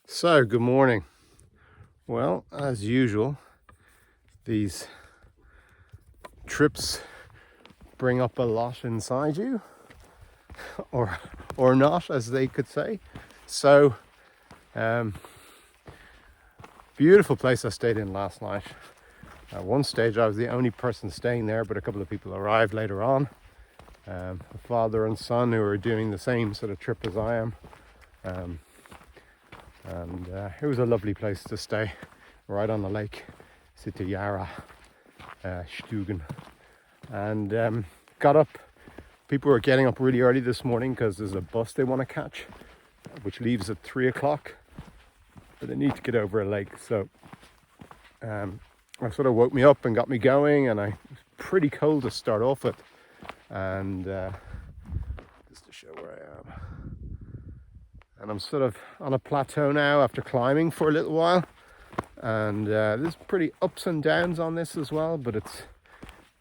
So, good morning. Well, as usual, these trips bring up a lot inside you, or not, as they could say. So, um, beautiful place I stayed in last night. At one stage, I was the only person staying there, but a couple of people arrived later on. A father and son who are doing the same sort of trip as I am. And it was a lovely place to stay, right on the lake, Sitojaure, Stugen. And got up. People were getting up really early this morning because there's a bus they want to catch, which leaves at 3 o'clock. But they need to get over a lake, so sort of woke me up and got me going. And it was pretty cold to start off with. And just to show where I am. And I'm sort of on a plateau now after climbing for a little while. And there's pretty ups and downs on this as well, but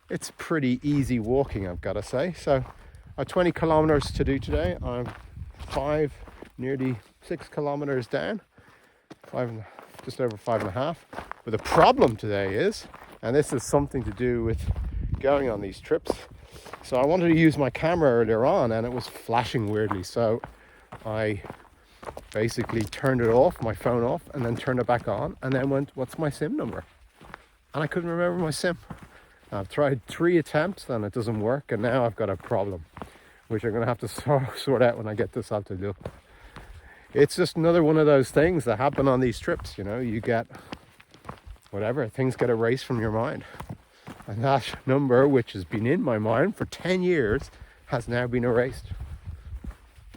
it's pretty easy walking, I've got to say. So I have 20 kilometers to do today. I'm nearly 6 kilometers down, just over 5.5. But the problem today is, and this is something to do with going on these trips. So I wanted to use my camera earlier on and it was flashing weirdly. So I basically turned it off, my phone off, and then turned it back on and then went, what's my SIM number? And I couldn't remember my SIM. I've tried 3 attempts and it doesn't work, and now I've got a problem, which I'm going to have to sort out when I get to Saltoluokta. It's just another one of those things that happen on these trips, you know, you get whatever, things get erased from your mind. And that number, which has been in my mind for 10 years, has now been erased.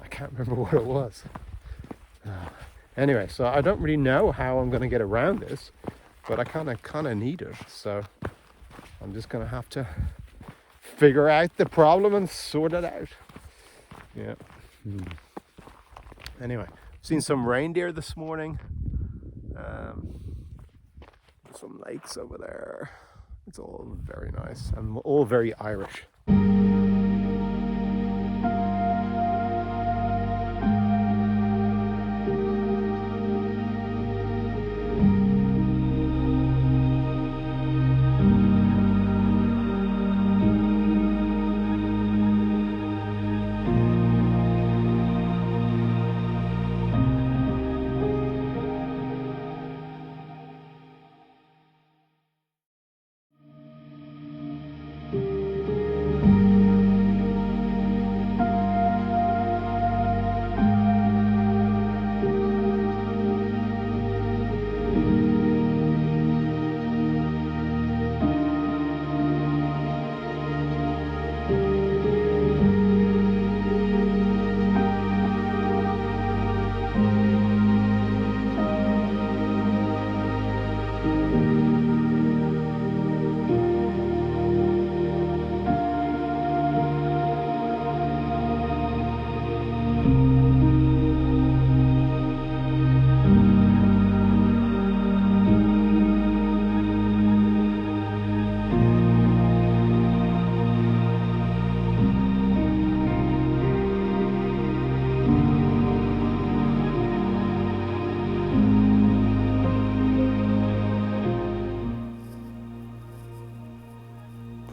I can't remember what it was. Anyway, so I don't really know how I'm going to get around this, but I kind of need it. So I'm just going to have to figure out the problem and sort it out. Yeah. Anyway, seen some reindeer this morning. Some lakes over there. It's all very nice and all very Irish.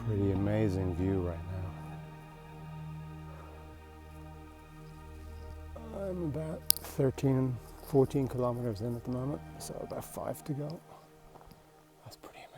Pretty amazing view right now. I'm about 14 kilometers in at the moment, so about 5 to go. That's pretty amazing.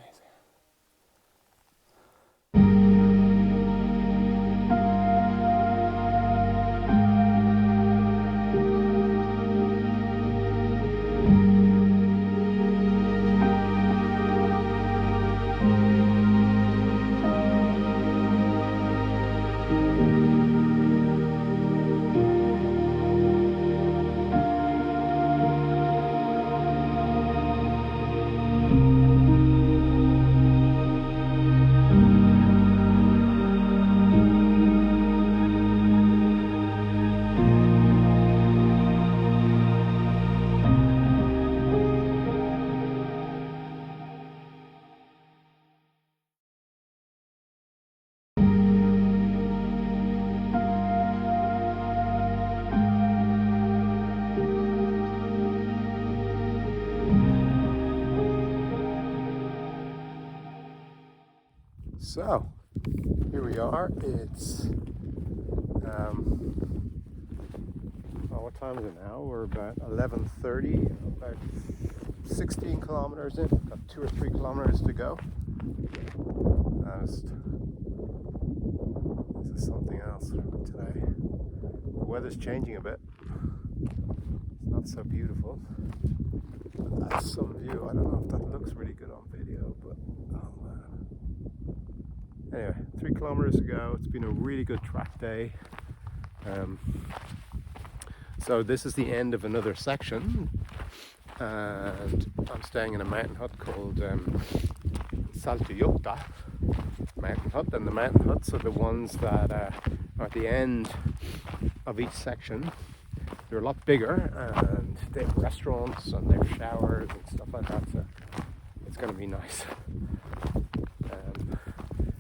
So here we are. It's what time is it now? We're about 11:30, about 16 kilometers in. Got 2 or 3 kilometers to go. This is something else today. The weather's changing a bit. It's not so beautiful. But that's some view. I don't know if that looks really good on video, but oh man. Anyway, 3 kilometers to go. It's been a really good track day. So this is the end of another section, and I'm staying in a mountain hut called Saltoluokta mountain hut, and the mountain huts are the ones that are at the end of each section. They're a lot bigger, and they have restaurants and they have showers and stuff like that, so it's going to be nice.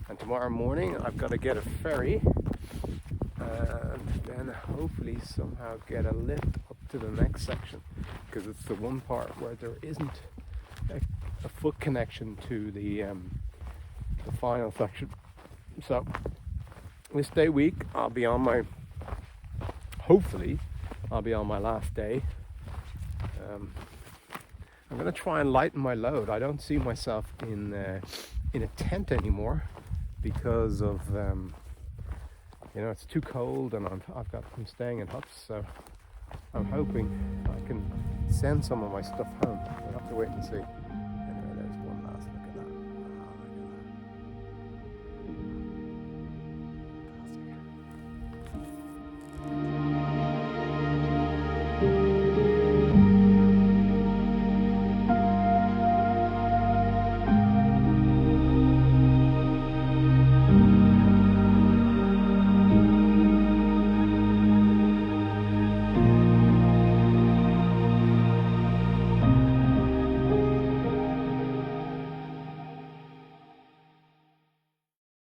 And tomorrow morning I've got to get a ferry and then hopefully somehow get a lift up to the next section, because it's the one part where there isn't a foot connection to the final section. So this day week hopefully I'll be on my last day. I'm going to try and lighten my load. I don't see myself in a tent anymore because of it's too cold, and I'm staying in huts, so I'm hoping I can send some of my stuff home. We'll have to wait and see.